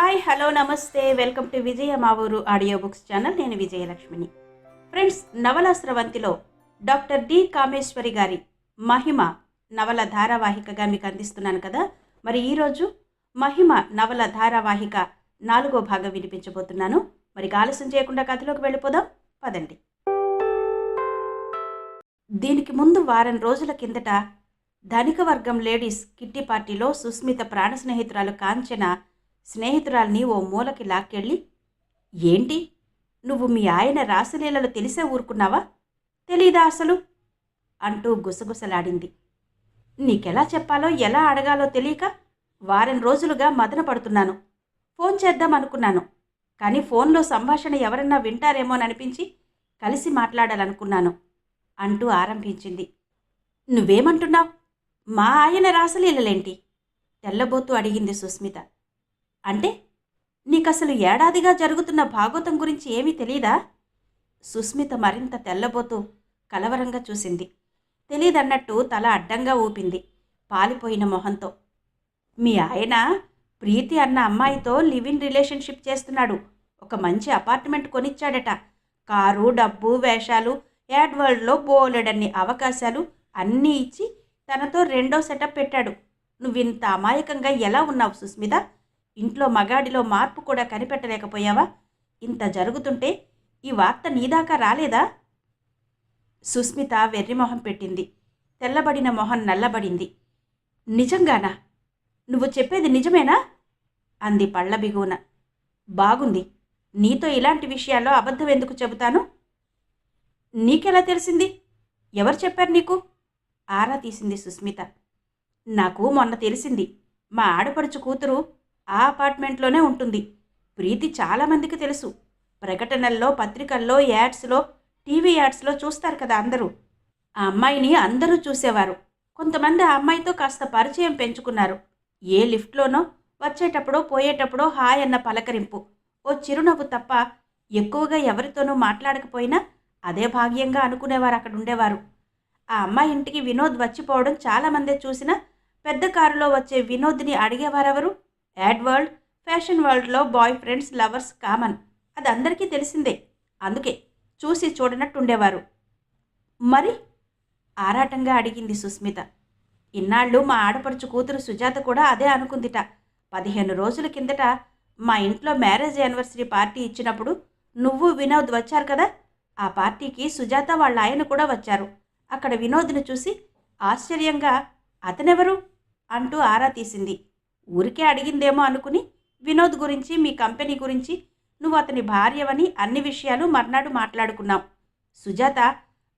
Hi hello నమస్తే welcome to విజయ మా ఊరు ఆడియో బుక్స్ ఛానల్. నేను విజయలక్ష్మిని. ఫ్రెండ్స్, నవల స్రవంతిలో డాక్టర్ డి కామేశ్వరి గారి మహిమ నవల ధారావాహికగా మీకు అందిస్తున్నాను కదా. మరి ఈరోజు మహిమ నవల ధారావాహిక 4వ భాగం వినిపించబోతున్నాను. మరి ఆలస్యం చేయకుండా కథలోకి వెళ్ళిపోదాం, పదండి. దీనికి ముందు వారం రోజుల కిందట ధనిక వర్గం లేడీస్ కిట్టి పార్టీలో సుస్మిత ప్రాణ స్నేహితురాలు కాంచన స్నేహితురాల్ని ఓ మూలకి లాక్కెళ్ళి, ఏంటి నువ్వు మీ ఆయన రాసలీలలు తెలిసే ఊరుకున్నావా, తెలీదా అసలు అంటూ గుసగుసలాడింది. నీకెలా చెప్పాలో ఎలా అడగాలో తెలియక వారం రోజులుగా మదన పడుతున్నాను. ఫోన్ చేద్దామనుకున్నాను, కానీ ఫోన్లో సంభాషణ ఎవరన్నా వింటారేమోననిపించి కలిసి మాట్లాడాలనుకున్నాను అంటూ ఆరంభించింది. నువ్వేమంటున్నావు? మా ఆయన రాసలీలలేంటి? తెల్లబోతూ అడిగింది సుస్మిత. అంటే నీకసలు ఏడాదిగా జరుగుతున్న భాగవతం గురించి ఏమీ తెలీదా? సుస్మిత మరింత తెల్లబోతూ కలవరంగా చూసింది. తెలీదన్నట్టు తల అడ్డంగా ఊపింది పాలిపోయిన మొహంతో. మీ ఆయన ప్రీతి అన్న అమ్మాయితో లివ్ ఇన్ రిలేషన్షిప్ చేస్తున్నాడు. ఒక మంచి అపార్ట్మెంట్ కొనిచ్చాడట. కారు, డబ్బు, వేషాలు, యాడ్ వరల్డ్లో బోలెడన్ని అవకాశాలు అన్నీ ఇచ్చి తనతో రెండో సెటప్ పెట్టాడు. నువ్వింత అమాయకంగా ఎలా ఉన్నావు సుస్మిత? ఇంట్లో మగాడిలో మార్పు కూడా కనిపెట్టలేకపోయావా? ఇంత జరుగుతుంటే ఈ వార్త నీదాకా రాలేదా? సుస్మిత వెర్రిమొహం పెట్టింది. తెల్లబడిన మొహం నల్లబడింది. నిజంగానా? నువ్వు చెప్పేది నిజమేనా? అంది పళ్ళ బిగువున. బాగుంది. నీతో ఇలాంటి విషయాల్లో అబద్ధం ఎందుకు చెబుతాను? నీకెలా తెలిసింది? ఎవరు చెప్పారు నీకు? ఆరా తీసింది సుస్మిత. నాకు మొన్న తెలిసింది. మా ఆడపడుచు కూతురు ఆ అపార్ట్మెంట్లోనే ఉంటుంది. ప్రీతి చాలామందికి తెలుసు. ప్రకటనల్లో, పత్రికల్లో, యాడ్స్లో, టీవీ యాడ్స్లో చూస్తారు కదా అందరూ. ఆ అమ్మాయిని అందరూ చూసేవారు. కొంతమంది ఆ అమ్మాయితో కాస్త పరిచయం పెంచుకున్నారు. ఏ లిఫ్ట్లోనో వచ్చేటప్పుడో పోయేటప్పుడో హాయ్ అన్న పలకరింపు, ఓ చిరునవ్వు తప్ప ఎక్కువగా ఎవరితోనూ మాట్లాడకపోయినా అదే భాగ్యంగా అనుకునేవారు అక్కడ ఉండేవారు. ఆ అమ్మాయి ఇంటికి వినోద్ వచ్చిపోవడం చాలామందే చూసినా పెద్ద కారులో వచ్చే వినోద్ని అడిగేవారెవరు? యాడ్ వరల్డ్, ఫ్యాషన్ వరల్డ్లో బాయ్ ఫ్రెండ్స్, లవర్స్ కామన్. అది అందరికీ తెలిసిందే. అందుకే చూసి చూడనట్టుండేవారు. మరి ఆరాటంగా అడిగింది సుస్మిత. ఇన్నాళ్ళు మా ఆడపడుచు కూతురు సుజాత కూడా అదే అనుకుందిట. 15 రోజుల కిందట మా ఇంట్లో మ్యారేజ్ యానివర్సరీ పార్టీ ఇచ్చినప్పుడు నువ్వు వినోద్ వచ్చారు కదా. ఆ పార్టీకి సుజాత వాళ్ళ ఆయన కూడా వచ్చారు. అక్కడ వినోద్ని చూసి ఆశ్చర్యంగా అతనెవరు అంటూ ఆరా తీసింది. ఊరికే అడిగిందేమో అనుకుని వినోద్ గురించి, మీ కంపెనీ గురించి, నువ్వు అతని భార్యవని అన్ని విషయాలు మర్నాడు మాట్లాడుకున్నాం. సుజాత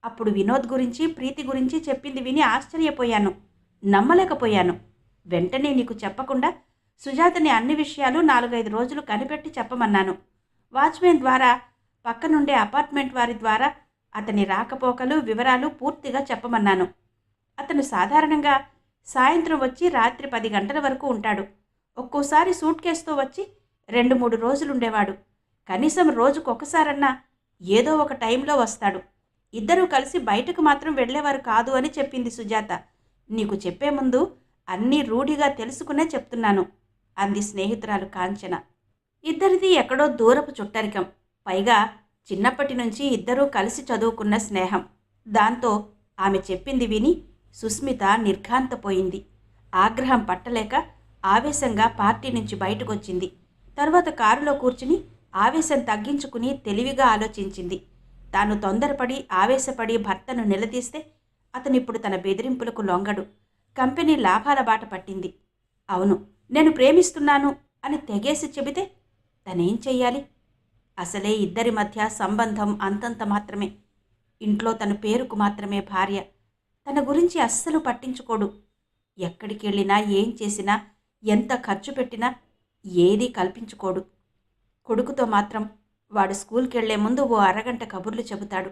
అప్పుడు వినోద్ గురించి, ప్రీతి గురించి చెప్పింది విని ఆశ్చర్యపోయాను. నమ్మలేకపోయాను. వెంటనే నీకు చెప్పకుండా సుజాతని అన్ని విషయాలు 4-5 రోజులు కనిపెట్టి చెప్పమన్నాను. వాచ్మెన్ ద్వారా, పక్కనుండే అపార్ట్మెంట్ వారి ద్వారా అతని రాకపోకలు, వివరాలు పూర్తిగా చెప్పమన్నాను. అతను సాధారణంగా సాయంత్రం వచ్చి రాత్రి 10 గంటల వరకు ఉంటాడు. ఒక్కోసారి సూట్ కేసుతో వచ్చి 2-3 రోజులుండేవాడు. కనీసం రోజుకొకసారన్నా ఏదో ఒక టైంలో వస్తాడు. ఇద్దరూ కలిసి బయటకు మాత్రం వెళ్ళేవారు కాదు అని చెప్పింది సుజాత. నీకు చెప్పే ముందు అన్నీ రూఢిగా తెలుసుకునే చెప్తున్నాను అంది స్నేహితురాలు కాంచన. ఇద్దరిది ఎక్కడో దూరపు చుట్టరికం. పైగా చిన్నప్పటి నుంచి ఇద్దరూ కలిసి చదువుకున్న స్నేహం. దాంతో ఆమె చెప్పింది విని సుస్మిత నిర్ఘాంతపోయింది. ఆగ్రహం పట్టలేక ఆవేశంగా పార్టీ నుంచి బయటకొచ్చింది. తర్వాత కారులో కూర్చుని ఆవేశం తగ్గించుకుని తెలివిగా ఆలోచించింది. తాను తొందరపడి ఆవేశపడి భర్తను నిలదీస్తే అతనిప్పుడు తన బెదిరింపులకు లొంగడు. కంపెనీ లాభాల బాట పట్టింది. అవును, నేను ప్రేమిస్తున్నాను అని తెగేసి చెబితే తనేం చెయ్యాలి? అసలే ఇద్దరి మధ్య సంబంధం అంతంత మాత్రమే. ఇంట్లో తన పేరుకు మాత్రమే భార్య. తన గురించి అస్సలు పట్టించుకోడు. ఎక్కడికి వెళ్ళినా, ఏం చేసినా, ఎంత ఖర్చు పెట్టినా ఏదీ కల్పించుకోడు. కొడుకుతో మాత్రం వాడు స్కూల్కి వెళ్లే ముందు ఓ అరగంట కబుర్లు చెబుతాడు.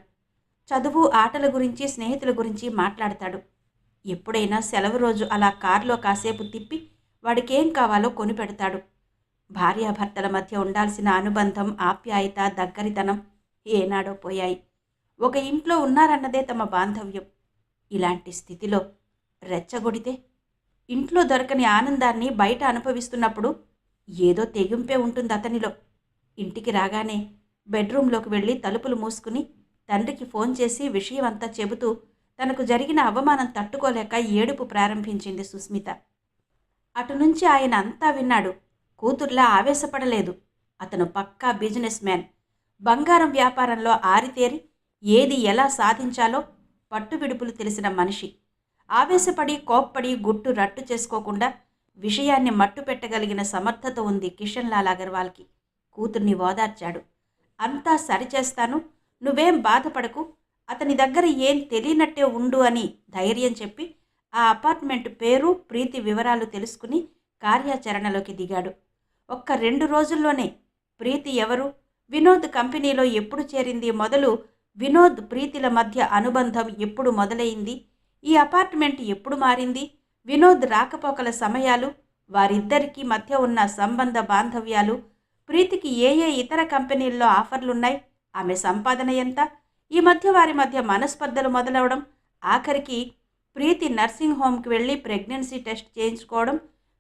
చదువు, ఆటల గురించి, స్నేహితుల గురించి మాట్లాడతాడు. ఎప్పుడైనా సెలవు రోజు అలా కారులో కాసేపు తిప్పి వాడికేం కావాలో కొనిపెడతాడు. భార్యాభర్తల మధ్య ఉండాల్సిన అనుబంధం, ఆప్యాయత, దగ్గరితనం ఏనాడో పోయాయి. ఒక ఇంట్లో ఉన్నారన్నదే తమ బాంధవ్యం. ఇలాంటి స్థితిలో రెచ్చగొడితే ఇంట్లో దొరకని ఆనందాన్ని బయట అనుభవిస్తున్నప్పుడు ఏదో తెగింపే ఉంటుంది అతనిలో. ఇంటికి రాగానే బెడ్రూంలోకి వెళ్ళి తలుపులు మూసుకుని తండ్రికి ఫోన్ చేసి విషయమంతా చెబుతూ తనకు జరిగిన అవమానం తట్టుకోలేక ఏడుపు ప్రారంభించింది సుస్మిత. అటునుంచి ఆయన అంతా విన్నాడు. కూతుర్లా ఆవేశపడలేదు. అతను పక్కా బిజినెస్ మ్యాన్. బంగారం వ్యాపారంలో ఆరితేరి ఏది ఎలా సాధించాలో పట్టువిడుపులు తెలిసిన మనిషి. ఆవేశపడి కోప్పడి గుట్టు రట్టు చేసుకోకుండా విషయాన్ని మట్టు పెట్టగలిగిన సమర్థత ఉంది కిషన్ లాల్ అగర్వాల్కి. కూతుర్ని ఓదార్చాడు. అంతా సరిచేస్తాను, నువ్వేం బాధపడకు, అతని దగ్గర ఏం తెలియనట్టే ఉండు అని ధైర్యం చెప్పి ఆ అపార్ట్మెంట్ పేరు ప్రీతి వివరాలు తెలుసుకుని కార్యాచరణలోకి దిగాడు. ఒక్క 2 రోజుల్లోనే ప్రీతి ఎవరు, వినోద్ కంపెనీలో ఎప్పుడు చేరింది మొదలు వినోద్ ప్రీతిల మధ్య అనుబంధం ఎప్పుడు మొదలైంది, ఈ అపార్ట్మెంట్ ఎప్పుడు మారింది, వినోద్ రాకపోకల సమయాలు, వారిద్దరికీ మధ్య ఉన్న సంబంధ బాంధవ్యాలు, ప్రీతికి ఏ ఏ ఇతర కంపెనీల్లో ఆఫర్లున్నాయి, ఆమె సంపాదన ఎంత, ఈ మధ్య వారి మధ్య మనస్పర్ధలు మొదలవడం, ఆఖరికి ప్రీతి నర్సింగ్ హోమ్కి వెళ్ళి ప్రెగ్నెన్సీ టెస్ట్ చేయించుకోవడం,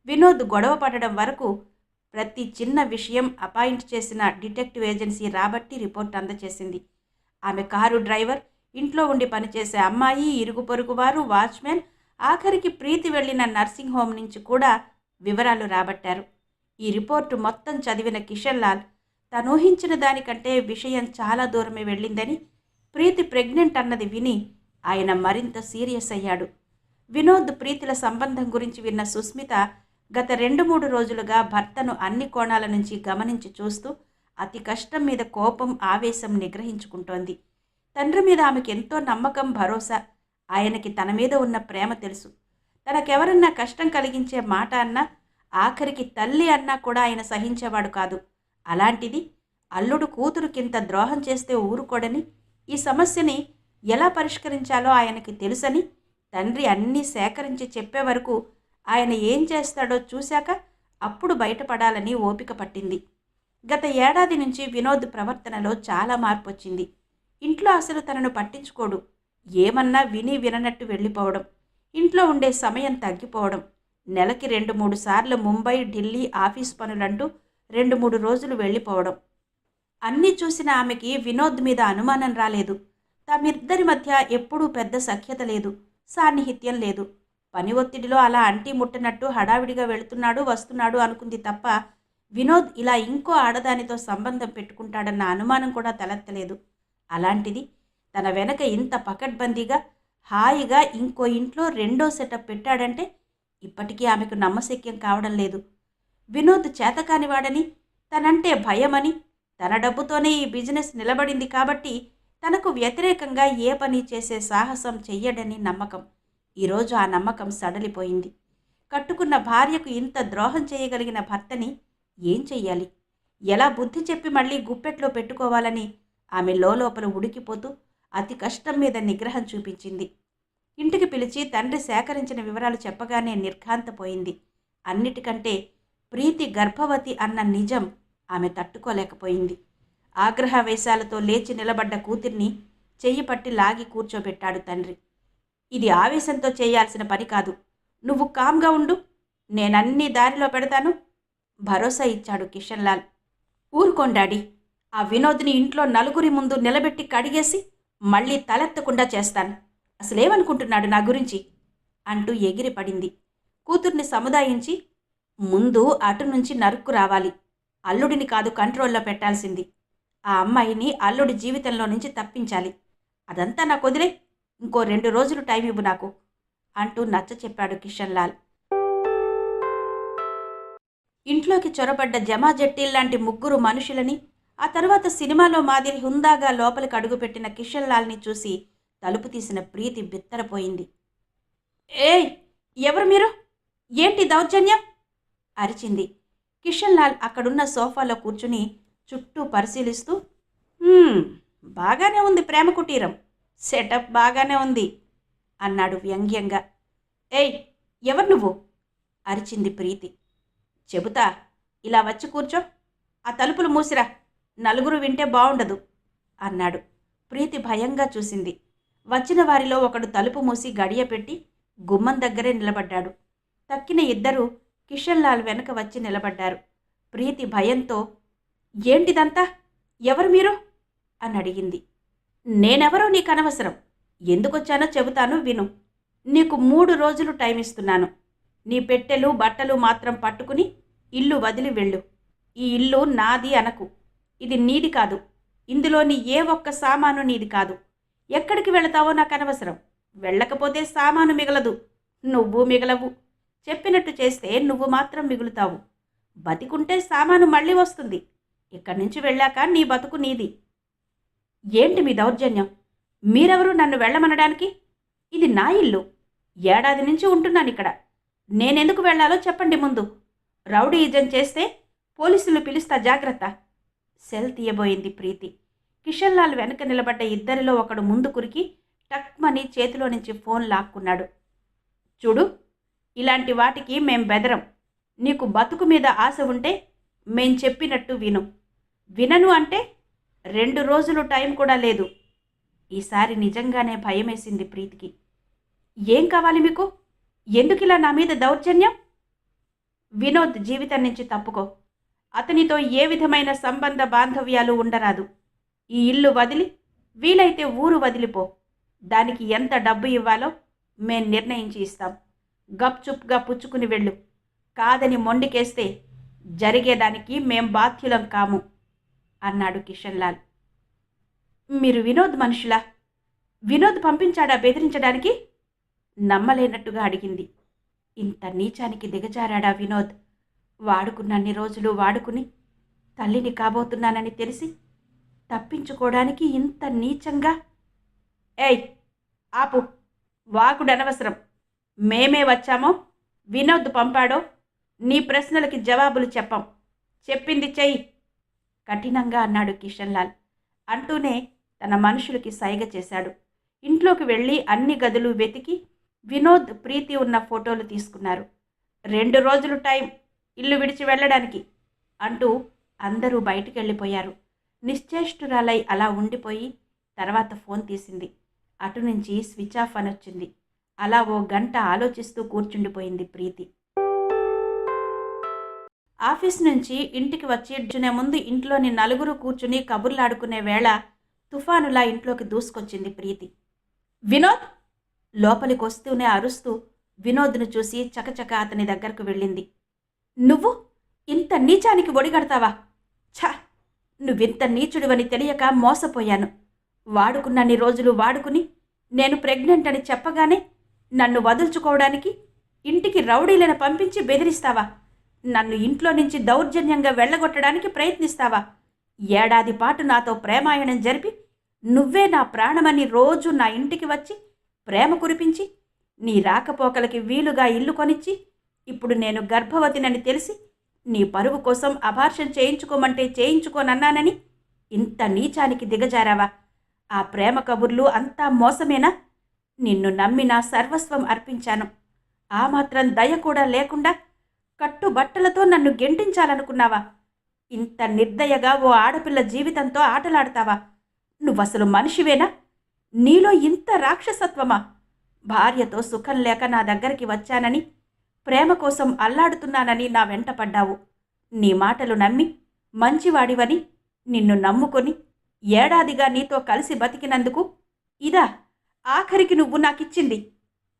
వినోద్ గొడవ పడడం వరకు ప్రతి చిన్న విషయం అపాయింట్ చేసిన డిటెక్టివ్ ఏజెన్సీ రాబట్టి రిపోర్ట్ అందచేసింది. ఆమె కారు డ్రైవర్, ఇంట్లో ఉండి పనిచేసే అమ్మాయి, ఇరుగు పొరుగు వారు, వాచ్మెన్, ఆఖరికి ప్రీతి వెళ్ళిన నర్సింగ్ హోమ్ నుంచి కూడా వివరాలు రాబట్టారు. ఈ రిపోర్టు మొత్తం చదివిన కిషన్ లాల్ తను ఊహించిన దానికంటే విషయం చాలా దూరమే వెళ్ళిందని, ప్రీతి ప్రెగ్నెంట్ అన్నది విని ఆయన మరింత సీరియస్ అయ్యాడు. వినోద్ ప్రీతిల సంబంధం గురించి విన్న సుస్మిత గత 2-3 రోజులుగా భర్తను అన్ని కోణాల నుంచి గమనించి చూస్తూ అతి కష్టం మీద కోపం, ఆవేశం నిగ్రహించుకుంటోంది. తండ్రి మీద ఆమెకి ఎంతో నమ్మకం, భరోసా. ఆయనకి తన మీద ఉన్న ప్రేమ తెలుసు. తనకెవరన్నా కష్టం కలిగించే మాట అన్నా, ఆఖరికి తల్లి అన్నా కూడా ఆయన సహించేవాడు కాదు. అలాంటిది అల్లుడు కూతురుకింత ద్రోహం చేస్తే ఊరుకోడని, ఈ సమస్యని ఎలా పరిష్కరించాలో ఆయనకి తెలుసని, తండ్రి అన్నీ సేకరించి చెప్పే వరకు ఆయన ఏం చేస్తాడో చూశాక అప్పుడు బయటపడాలని ఓపిక పట్టింది. గత ఏడాది నుంచి వినోద్ ప్రవర్తనలో చాలా మార్పు వచ్చింది. ఇంట్లో అసలు తనను పట్టించుకోడు. ఏమన్నా విని విననట్టు వెళ్ళిపోవడం, ఇంట్లో ఉండే సమయం తగ్గిపోవడం, నెలకి 2-3 సార్లు ముంబై, ఢిల్లీ ఆఫీస్ పనులంటూ 2-3 రోజులు వెళ్ళిపోవడం. అన్నీ చూసిన ఆమెకి వినోద్ మీద అనుమానం రాలేదు. తమిద్దరి మధ్య ఎప్పుడూ పెద్ద సఖ్యత లేదు, సాన్నిహిత్యం లేదు. పని ఒత్తిడిలో అలా అంటీ ముట్టనట్టు హడావిడిగా వెళుతున్నాడు, వస్తున్నాడు అనుకుంది తప్ప వినోద్ ఇలా ఇంకో ఆడదానితో సంబంధం పెట్టుకుంటాడన్న అనుమానం కూడా తలెత్తలేదు. అలాంటిది తన వెనక ఇంత పకడ్బందీగా హాయిగా ఇంకో ఇంట్లో రెండో సెటప్ పెట్టాడంటే ఇప్పటికీ ఆమెకు నమ్మశక్యం కావడం లేదు. వినోద్ చేతకానివాడని, తనంటే భయమని, తన డబ్బుతోనే ఈ బిజినెస్ నిలబడింది కాబట్టి తనకు వ్యతిరేకంగా ఏ పని చేసే సాహసం చెయ్యడని నమ్మకం. ఈరోజు ఆ నమ్మకం సడలిపోయింది. కట్టుకున్న భార్యకు ఇంత ద్రోహం చేయగలిగిన భర్తని ఏం చెయ్యాలి, ఎలా బుద్ధి చెప్పి మళ్ళీ గుప్పెట్లో పెట్టుకోవాలని ఆమె లోపల ఉడికిపోతూ అతి కష్టం మీద నిగ్రహం చూపించింది. ఇంటికి పిలిచి తండ్రి సేకరించిన వివరాలు చెప్పగానే నిర్ఘాంతపోయింది. అన్నిటికంటే ప్రీతి గర్భవతి అన్న నిజం ఆమె తట్టుకోలేకపోయింది. ఆగ్రహవేశాలతో లేచి నిలబడ్డ కూతుర్ని చెయ్యి పట్టి లాగి కూర్చోబెట్టాడు తండ్రి. ఇది ఆవేశంతో చేయాల్సిన పని కాదు, నువ్వు కామ్గా ఉండు, నేనన్నీ దారిలో పెడతాను భరోసా ఇచ్చాడు కిషన్ లాల్. ఊరుకోండాడి, ఆ వినోద్ని ఇంట్లో నలుగురి ముందు నిలబెట్టి కడిగేసి మళ్ళీ తలెత్తకుండా చేస్తాను, అసలేమనుకుంటున్నాడు నా గురించి అంటూ ఎగిరిపడింది. కూతుర్ని సముదాయించి, ముందు అటు నుంచి నరుక్కు రావాలి, అల్లుడిని కాదు కంట్రోల్లో పెట్టాల్సింది, ఆ అమ్మాయిని అల్లుడి జీవితంలో నుంచి తప్పించాలి, అదంతా నాకు వదిలే, ఇంకో 2 రోజులు టైం ఇవ్వు నాకు అంటూ నచ్చ చెప్పాడు కిషన్ లాల్. ఇంట్లోకి చొరబడ్డ జమాజట్టీల్లాంటి 3 మనుషులని, ఆ తర్వాత సినిమాలో మాదిరి హుందాగా లోపలికి అడుగుపెట్టిన కిషన్ లాల్ని చూసి తలుపు తీసిన ప్రీతి బిత్తరపోయింది. ఏయ్, ఎవరు మీరు, ఏంటి దౌర్జన్యం అరిచింది. కిషన్ లాల్ అక్కడున్న సోఫాలో కూర్చుని చుట్టూ పరిశీలిస్తూ, బాగానే ఉంది ప్రేమ కుటీరం, సెటప్ బాగానే ఉంది అన్నాడు వ్యంగ్యంగా. ఏయ్, ఎవరు నువ్వు అరిచింది ప్రీతి. చెబుతా, ఇలా వచ్చి కూర్చో, ఆ తలుపులు మూసిరా, నలుగురు వింటే బాగుండదు అన్నాడు. ప్రీతి భయంగా చూసింది. వచ్చిన వారిలో ఒకడు తలుపు మూసి గడియ పెట్టి గుమ్మం దగ్గరే నిలబడ్డాడు. తక్కిన 2 కిషన్ లాల్ వెనక వచ్చి నిలబడ్డారు. ప్రీతి భయంతో, ఏంటిదంతా? ఎవరు మీరు అని అడిగింది. నేనెవరో నీకనవసరం. ఎందుకొచ్చానో చెబుతాను విను. నీకు 3 రోజులు టైం ఇస్తున్నాను. నీ పెట్టెలు బట్టలు మాత్రం పట్టుకుని ఇల్లు వదిలి వెళ్ళు. ఈ ఇల్లు నాది అనకు. ఇది నీది కాదు. ఇందులోని ఏ ఒక్క సామాను నీది కాదు. ఎక్కడికి వెళతావో నాకనవసరం. వెళ్ళకపోతే సామాను మిగలదు, నువ్వు మిగలవు. చెప్పినట్టు చేస్తే నువ్వు మాత్రం మిగులుతావు. బతికుంటే సామాను మళ్ళీ వస్తుంది. ఇక్కడి నుంచి వెళ్ళాక నీ బతుకు నీది. ఏంటి మీ దౌర్జన్యం? మీరెవరు నన్ను వెళ్ళమనడానికి? ఇది నా ఇల్లు. ఏడాది నుంచి ఉంటున్నానిక్కడ. నేనెందుకు వెళ్లాలో చెప్పండి ముందు. రౌడీయిజం చేస్తే పోలీసులు పిలుస్తా, జాగ్రత్త. సెల్ తీయబోయింది ప్రీతి. కిషన్ లాల్ వెనక నిలబడ్డ ఇద్దరిలో ఒకడు ముందు కురికి టక్మని చేతిలో నుంచి ఫోన్ లాక్కున్నాడు. చూడు, ఇలాంటి వాటికి మేం బెదరం. నీకు బతుకు మీద ఆశ ఉంటే మేం చెప్పినట్టు విను. వినను అంటే 2 రోజులు టైం కూడా లేదు. ఈసారి నిజంగానే భయమేసింది ప్రీతికి. ఏం కావాలి మీకు? ఎందుకిలా నా మీద దౌర్జన్యం? వినోద్ జీవితం నుంచి తప్పుకో. అతనితో ఏ విధమైన సంబంధ బాంధవ్యాలు ఉండరాదు. ఈ ఇల్లు వదిలి వీలైతే ఊరు వదిలిపో. దానికి ఎంత డబ్బు ఇవ్వాలో మేం నిర్ణయించి ఇస్తాం. గప్చుప్గా పుచ్చుకుని వెళ్ళు. కాదని మొండికేస్తే జరిగేదానికి మేం బాధ్యులం కాము అన్నాడు కిషన్ లాల్. మీరు వినోద్ మనుషులా? వినోద్ పంపించాడా బెదిరించడానికి? నమ్మలేనట్టుగా అడిగింది. ఇంత నీచానికి దిగజారాడా వినోద్? వాడుకున్నన్ని రోజులు వాడుకుని తల్లిని కాబోతున్నానని తెలిసి తప్పించుకోవడానికి ఇంత నీచంగా? ఏయ్ ఆపు, వాకుడనవసరం. మేమే వచ్చామో వినోద్ పంపాడో నీ ప్రశ్నలకి జవాబులు చెప్పం. చెప్పింది చెయ్యి కఠినంగా అన్నాడు కిషన్ లాల్. అంటూనే తన మనుషులకి సైగ చేశాడు. ఇంట్లోకి వెళ్ళి అన్ని గదులు వెతికి వినోద్ ప్రీతి ఉన్న ఫోటోలు తీసుకున్నారు. 2 రోజులు టైం ఇల్లు విడిచి వెళ్ళడానికి అంటూ అందరూ బయటికి వెళ్ళిపోయారు. నిశ్చేష్టురాలై అలా ఉండిపోయి తర్వాత ఫోన్ తీసింది. అటు నుంచి స్విచ్ ఆఫ్ అని వచ్చింది. అలా ఓ గంట ఆలోచిస్తూ కూర్చుండిపోయింది ప్రీతి. ఆఫీస్ నుంచి ఇంటికి వచ్చి కూర్చునే ముందు ఇంట్లోని నలుగురు కూర్చుని కబుర్లాడుకునే వేళ తుఫానులా ఇంట్లోకి దూసుకొచ్చింది ప్రీతి. వినోద్! లోపలికి వస్తూనే అరుస్తూ వినోద్ను చూసి చకచక అతని దగ్గరకు వెళ్ళింది. నువ్వు ఇంత నీచానికి ఒడిగడతావా? ఛా, నువ్వింత నీచుడివని తెలియక మోసపోయాను. వాడుకున్నన్ని రోజులు వాడుకుని నేను ప్రెగ్నెంట్ అని చెప్పగానే నన్ను వదుల్చుకోవడానికి ఇంటికి రౌడీలను పంపించి బెదిరిస్తావా? నన్ను ఇంట్లో నుంచి దౌర్జన్యంగా వెళ్ళగొట్టడానికి ప్రయత్నిస్తావా? ఏడాది పాటు నాతో ప్రేమాయణం జరిపి నువ్వే నా ప్రాణమని రోజు నా ఇంటికి వచ్చి ప్రేమ కురిపించి నీ రాకపోకలకి వీలుగా ఇల్లు కొనిచ్చి ఇప్పుడు నేను గర్భవతినని తెలిసి నీ పరువు కోసం అబార్షన్ చేయించుకోమంటే చేయించుకోనన్నానని ఇంత నీచానికి దిగజారావా? ఆ ప్రేమ కబుర్లు అంతా మోసమేనా? నిన్ను నమ్మి నా సర్వస్వం అర్పించాను. ఆ మాత్రం దయ కూడా లేకుండా కట్టుబట్టలతో నన్ను గెంటించాలనుకున్నావా? ఇంత నిర్దయగా ఓ ఆడపిల్ల జీవితంతో ఆటలాడతావా? నువ్వసలు మనిషివేనా? నీలో ఇంత రాక్షసత్వమా? భార్యతో సుఖం లేక నా దగ్గరికి వచ్చానని, ప్రేమ కోసం అల్లాడుతున్నానని నా వెంట పడ్డావు. నీ మాటలు నమ్మి మంచివాడివని నిన్ను నమ్ముకొని ఏడాదిగా నీతో కలిసి బతికినందుకు ఇదా ఆఖరికి నువ్వు నాకిచ్చింది?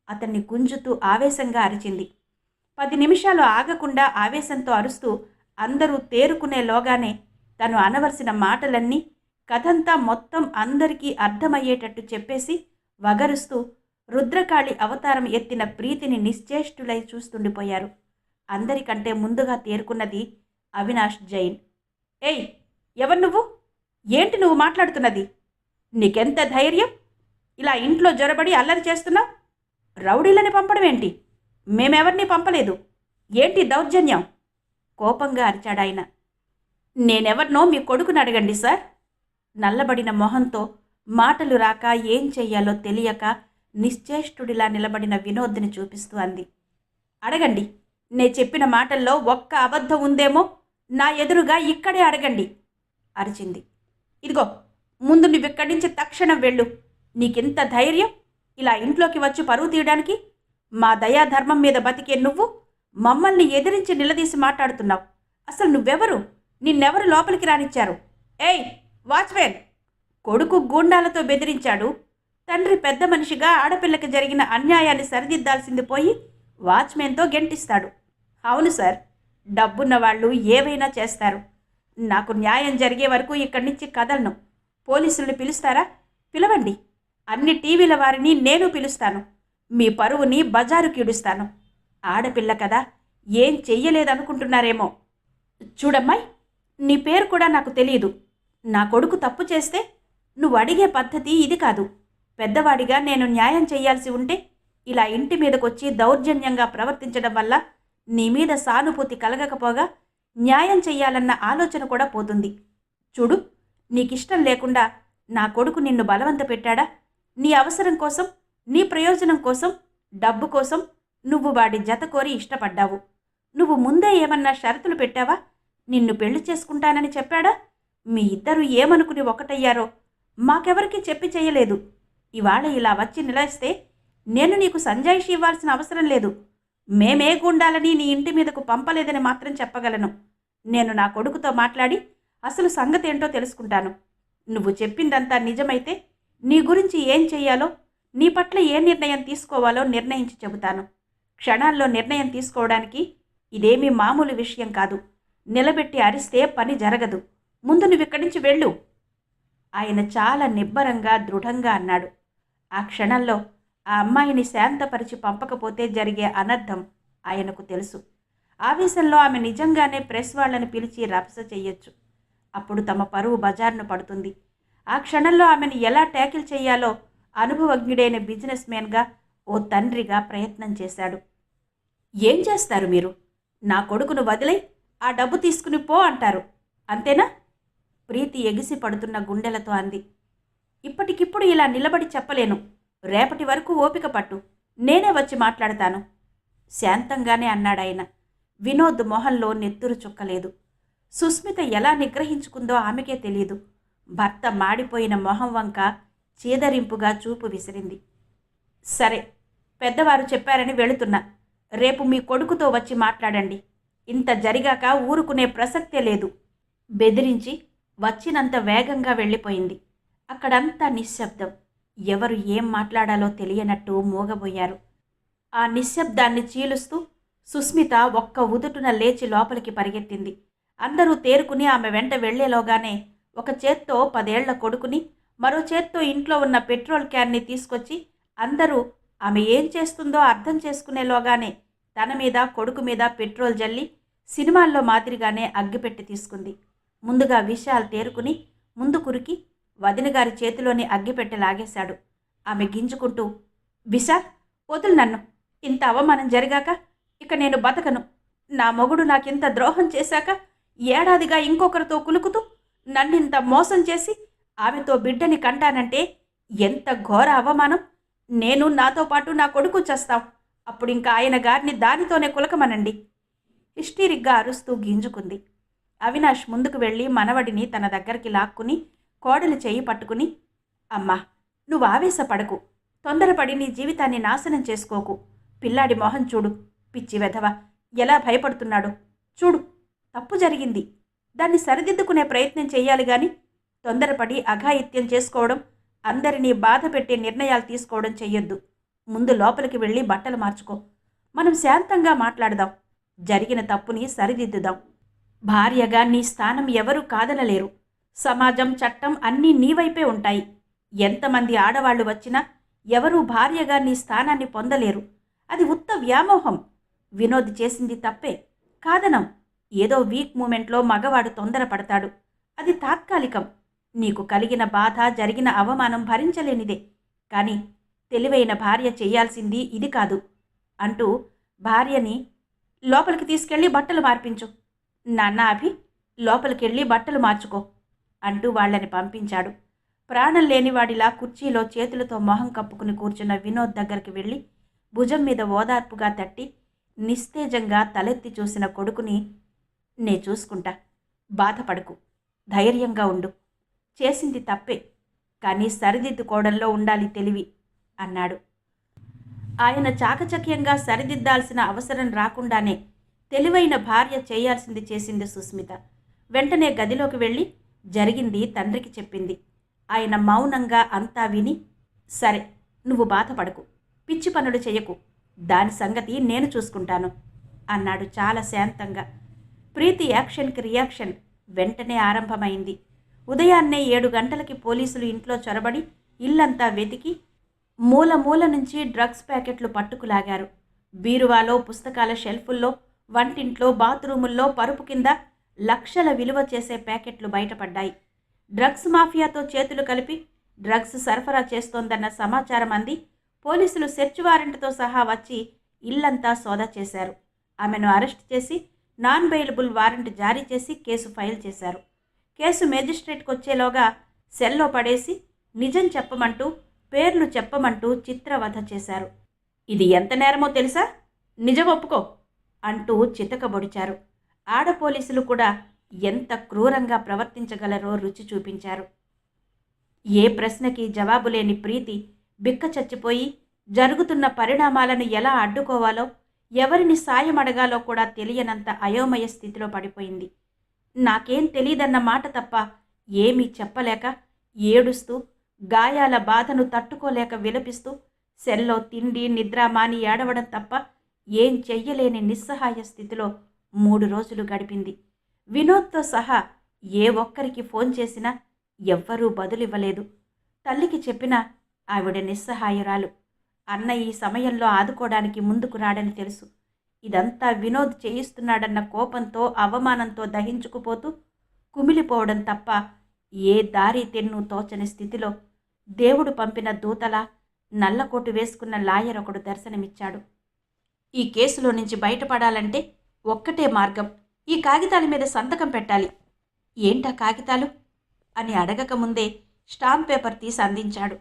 అతన్ని గుంజుతూ ఆవేశంగా అరిచింది. 10 నిమిషాలు ఆగకుండా ఆవేశంతో అరుస్తూ అందరూ తేరుకునేలోగానే తను అనవలసిన మాటలన్నీ కథంతా మొత్తం అందరికీ అర్థమయ్యేటట్టు చెప్పేసి వగరుస్తూ రుద్రకాళి అవతారం ఎత్తిన ప్రీతిని నిశ్చేష్టులై చూస్తుండిపోయారు. అందరికంటే ముందుగా తేరుకున్నది అవినాష్ జైన్. ఏయ్, ఎవరు నువ్వు? ఏంటి నువ్వు మాట్లాడుతున్నది? నీకెంత ధైర్యం? ఇలా ఇంట్లో జొరబడి అల్లరి చేస్తున్నావు? రౌడీలని పంపడమేంటి? మేమెవరినీ పంపలేదు. ఏంటి దౌర్జన్యం? కోపంగా అరిచాడాయన. నేనెవర్నో మీ కొడుకుని అడగండి సార్. నల్లబడిన మొహంతో మాటలు రాక ఏం చెయ్యాలో తెలియక నిశ్చేష్టుడిలా నిలబడిన వినోద్ని చూపిస్తూ అంది. అడగండి. నే చెప్పిన మాటల్లో ఒక్క అబద్ధం ఉందేమో నా ఎదురుగా ఇక్కడే అడగండి అరిచింది. ఇదిగో, ముందు నువ్విక్కడి నుంచి తక్షణం వెళ్ళు. నీకెంత ధైర్యం ఇలా ఇంట్లోకి వచ్చి పరువు తీయడానికి? మా దయాధర్మం మీద బతికే నువ్వు మమ్మల్ని ఎదిరించి నిలదీసి మాట్లాడుతున్నావు. అసలు నువ్వెవరు? నిన్నెవరు లోపలికి రానిచ్చారు? ఏయ్ వాచ్మెన్! కొడుకు గూండాలతో బెదిరించాడు. తండ్రి పెద్ద మనిషిగా ఆడపిల్లకి జరిగిన అన్యాయాన్ని సరిదిద్దాల్సింది పోయి వాచ్మెన్తో గెంటిస్తాడు. అవును సార్, డబ్బున్న వాళ్ళు ఏవైనా చేస్తారు. నాకు న్యాయం జరిగే వరకు ఇక్కడి నుంచి కదలను. పోలీసుల్ని పిలుస్తారా? పిలవండి. అన్ని టీవీల వారిని నేను పిలుస్తాను. మీ పరువుని బజారుకి ఇడుస్తాను. ఆడపిల్ల కదా, ఏం చెయ్యలేదనుకుంటున్నారేమో. చూడమ్మాయి, నీ పేరు కూడా నాకు తెలియదు. నా కొడుకు తప్పు చేస్తే నువ్వు అడిగే పద్ధతి ఇది కాదు. పెద్దవాడిగా నేను న్యాయం చెయ్యాల్సి ఉంటే ఇలా ఇంటి మీదకొచ్చి దౌర్జన్యంగా ప్రవర్తించడం వల్ల నీ మీద సానుభూతి కలగకపోగా న్యాయం చెయ్యాలన్న ఆలోచన కూడా పోతుంది. చూడు, నీకిష్టం లేకుండా నా కొడుకు నిన్ను బలవంత పెట్టాడా? నీ అవసరం కోసం, నీ ప్రయోజనం కోసం, డబ్బు కోసం నువ్వు వాడి జత కోరి ఇష్టపడ్డావు. నువ్వు ముందే ఏమన్నా షరతులు పెట్టావా? నిన్ను పెళ్లి చేసుకుంటానని చెప్పాడా? మీ ఇద్దరూ ఏమనుకుని ఒకటయ్యారో మాకెవరికీ చెప్పి చేయలేదు. ఇవాళ ఇలా వచ్చి నిలస్తే నేను నీకు సంజాయిషి ఇవ్వాల్సిన అవసరం లేదు. మేమే గుండాలని నీ ఇంటి మీదకు పంపలేదని మాత్రం చెప్పగలను. నేను నా కొడుకుతో మాట్లాడి అసలు సంగతి ఏంటో తెలుసుకుంటాను. నువ్వు చెప్పిందంతా నిజమైతే నీ గురించి ఏం చెయ్యాలో, నీ పట్ల ఏ నిర్ణయం తీసుకోవాలో నిర్ణయించి చెబుతాను. క్షణాల్లో నిర్ణయం తీసుకోవడానికి ఇదేమీ మామూలు విషయం కాదు. నిలబెట్టి అరిస్తే పని జరగదు. ముందు నువ్విక్కడి నుంచి వెళ్ళు. ఆయన చాలా నిబ్బరంగా, దృఢంగా అన్నాడు. ఆ క్షణంలో ఆ అమ్మాయిని శాంతపరిచి పంపకపోతే జరిగే అనర్థం ఆయనకు తెలుసు. ఆవేశంలో ఆమె నిజంగానే ప్రెస్ వాళ్ళని పిలిచి రభస చెయ్యొచ్చు. అప్పుడు తమ పరువు బజార్ను పడుతుంది. ఆ క్షణంలో ఆమెను ఎలా ట్యాకిల్ చేయాలో అనుభవజ్ఞుడైన బిజినెస్ మ్యాన్గా, ఓ తండ్రిగా ప్రయత్నం చేశాడు. ఏం చేస్తారు మీరు? నా కొడుకును వదిలై ఆ డబ్బు తీసుకుని పో అంటారు, అంతేనా? ప్రీతి ఎగిసి పడుతున్న గుండెలతో అంది. ఇప్పటికిప్పుడు ఇలా నిలబడి చెప్పలేను. రేపటి వరకు ఓపిక పట్టు, నేనే వచ్చి మాట్లాడతాను శాంతంగానే అన్నాడాయన. వినోద్ మొహంలో నెత్తురు చుక్కలేదు. సుస్మిత ఎలా నిగ్రహించుకుందో ఆమెకే తెలియదు. భర్త మాడిపోయిన మొహం వంక చీదరింపుగా చూపు విసిరింది. సరే, పెద్దవారు చెప్పారని వెళుతున్నా. రేపు మీ కొడుకుతో వచ్చి మాట్లాడండి. ఇంత జరిగాక ఊరుకునే ప్రసక్తే లేదు. బెదిరించి వచ్చినంత వేగంగా వెళ్ళిపోయింది. అక్కడంతా నిశ్శబ్దం. ఎవరు ఏం మాట్లాడాలో తెలియనట్టు మూగబోయారు. ఆ నిశ్శబ్దాన్ని చీలుస్తూ సుస్మిత ఒక్క ఉదుటున లేచి లోపలికి పరిగెత్తింది. అందరూ తేరుకుని ఆమె వెంట వెళ్లేలోగానే ఒక చేత్తో 10 ఏళ్ల కొడుకుని, మరో చేత్తో ఇంట్లో ఉన్న పెట్రోల్ క్యాన్ని తీసుకొచ్చి అందరూ ఆమె ఏం చేస్తుందో అర్థం చేసుకునేలోగానే తన మీద, కొడుకు మీద పెట్రోల్ జల్లి సినిమాల్లో మాదిరిగానే అగ్గిపెట్టి తీసుకుంది. ముందుగా విశాల్ తేరుకుని ముందు కురికి వదినగారి చేతిలోని అగ్గిపెట్టె లాగేశాడు. ఆమె గింజుకుంటూ, విశాల్, వదులు నన్ను. ఇంత అవమానం జరిగాక ఇక నేను బతకను. నా మొగుడు నాకింత ద్రోహం చేశాక ఏడాదిగా ఇంకొకరితో కులుకుతూ నన్నింత మోసం చేసి ఆమెతో బిడ్డని కంటానంటే ఎంత ఘోర అవమానం. నేను, నాతో పాటు నా కొడుకు చేస్తాం. అప్పుడింకా ఆయన గారిని దానితోనే కులకమనండి. హిస్టీరిక్గా అరుస్తూ గింజుకుంది. అవినాష్ ముందుకు వెళ్ళి మనవడిని తన దగ్గరికి లాక్కుని కోడలి చెయ్యి పట్టుకుని, అమ్మా, నువ్వు ఆవేశపడకు. తొందరపడి నీ జీవితాన్ని నాశనం చేసుకోకు. పిల్లాడి మొహం చూడు, పిచ్చి వెధవ ఎలా భయపడుతున్నాడు. చూడు, తప్పు జరిగింది. దాన్ని సరిదిద్దుకునే ప్రయత్నం చెయ్యాలి గాని తొందరపడి అఘాయిత్యం చేసుకోవడం, అందరినీ బాధ పెట్టే నిర్ణయాలు తీసుకోవడం చెయ్యొద్దు. ముందు లోపలికి వెళ్ళి బట్టలు మార్చుకో. మనం శాంతంగా మాట్లాడదాం. జరిగిన తప్పుని సరిదిద్దుదాం. భార్యగా నీ స్థానం ఎవరూ కాదనలేరు. సమాజం, చట్టం అన్నీ నీ వైపే ఉంటాయి. ఎంతమంది ఆడవాళ్లు వచ్చినా ఎవరూ భార్యగా నీ స్థానాన్ని పొందలేరు. అది ఉత్త వ్యామోహం. వినోద్ చేసింది తప్పే, కాదనం. ఏదో వీక్ మూమెంట్లో మగవాడు తొందరపడతాడు. అది తాత్కాలికం. నీకు కలిగిన బాధ, జరిగిన అవమానం భరించలేనిదే. కానీ తెలివైన భార్య చేయాల్సింది ఇది కాదు అంటూ భార్యని లోపలికి తీసుకెళ్ళి బట్టలు మార్పించు. నాన్న అభి, లోపలికెళ్ళి బట్టలు మార్చుకో అంటూ వాళ్ళని పంపించాడు. ప్రాణం లేనివాడిలా కుర్చీలో చేతులతో మొహం కప్పుకుని కూర్చున్న వినోద్ దగ్గరికి వెళ్ళి భుజం మీద ఓదార్పుగా తట్టి నిస్తేజంగా తలెత్తి చూసిన కొడుకుని, నే చూసుకుంటా, బాధపడకు, ధైర్యంగా ఉండు. చేసింది తప్పే, కానీ సరిదిద్దుకోవడంలో ఉండాలి తెలివి అన్నాడు. ఆయన చాకచక్యంగా సరిదిద్దాల్సిన అవసరం రాకుండానే తెలివైన భార్య చేయాల్సింది చేసింది సుస్మిత. వెంటనే గదిలోకి వెళ్ళి జరిగింది తండ్రికి చెప్పింది. ఆయన మౌనంగా అంతా విని, సరే, నువ్వు బాధపడకు, పిచ్చి పనులు చెయ్యకు, దాని సంగతి నేను చూసుకుంటాను అన్నాడు చాలా శాంతంగా. ప్రీతి యాక్షన్కి రియాక్షన్ వెంటనే ఆరంభమైంది. ఉదయాన్నే 7 గంటలకి పోలీసులు ఇంట్లో చొరబడి ఇల్లంతా వెతికి మూల మూల నుంచి డ్రగ్స్ ప్యాకెట్లు పట్టుకులాగారు. బీరువాలో, పుస్తకాల షెల్ఫుల్లో, వంటింట్లో, బాత్రూముల్లో, పరుపు కింద లక్షల విలువ చేసే ప్యాకెట్లు బయటపడ్డాయి. డ్రగ్స్ మాఫియాతో చేతులు కలిపి డ్రగ్స్ సరఫరా చేస్తోందన్న సమాచారం అంది పోలీసులు సెర్చ్ వారెంట్తో సహా వచ్చి ఇల్లంతా సోదా చేశారు. ఆమెను అరెస్ట్ చేసి నాన్ బెయిలబుల్ వారెంట్ జారీ చేసి కేసు ఫైల్ చేశారు. కేసు మేజిస్ట్రేట్కి వచ్చేలోగా సెల్లో పడేసి నిజం చెప్పమంటూ, పేర్లు చెప్పమంటూ చిత్రవధ చేశారు. ఇది ఎంత నేరమో తెలుసా? నిజం ఒప్పుకో అంటూ చితకబొడిచారు. ఆడ పోలీసులు కూడా ఎంత క్రూరంగా ప్రవర్తించగలరో రుచి చూపించారు. ఏ ప్రశ్నకి జవాబు లేని ప్రీతి బిక్క చచ్చిపోయి జరుగుతున్న పరిణామాలను ఎలా అడ్డుకోవాలో, ఎవరిని సాయం అడగాలో కూడా తెలియనంత అయోమయ స్థితిలో పడిపోయింది. నాకేం తెలీదన్న మాట తప్ప ఏమీ చెప్పలేక ఏడుస్తూ, గాయాల బాధను తట్టుకోలేక విలపిస్తూ సెల్లో తిండి నిద్ర మాని ఏడవడం తప్ప ఏం చెయ్యలేని నిస్సహాయ స్థితిలో 3 రోజులు గడిపింది. వినోద్తో సహా ఏ ఒక్కరికి ఫోన్ చేసినా ఎవ్వరూ బదులివ్వలేదు. తల్లికి చెప్పినా ఆవిడ నిస్సహాయురాలు. అన్న ఈ సమయంలో ఆదుకోవడానికి ముందుకు రాడని తెలుసు. ఇదంతా వినోద్ చేయిస్తున్నాడన్న కోపంతో, అవమానంతో దహించుకుపోతూ కుమిలిపోవడం తప్ప ఏ దారి తెన్ను తోచని స్థితిలో దేవుడు పంపిన దూతలా నల్లకోటు వేసుకున్న లాయర్ ఒకడు దర్శనమిచ్చాడు. ఈ కేసులో నుంచి బయటపడాలంటే ఒక్కటే మార్గం, ఈ కాగితాల మీద సంతకం పెట్టాలి. ఏంటా కాగితాలు అని అడగకముందే స్టాంప్ పేపర్ తీసి అందించాడు.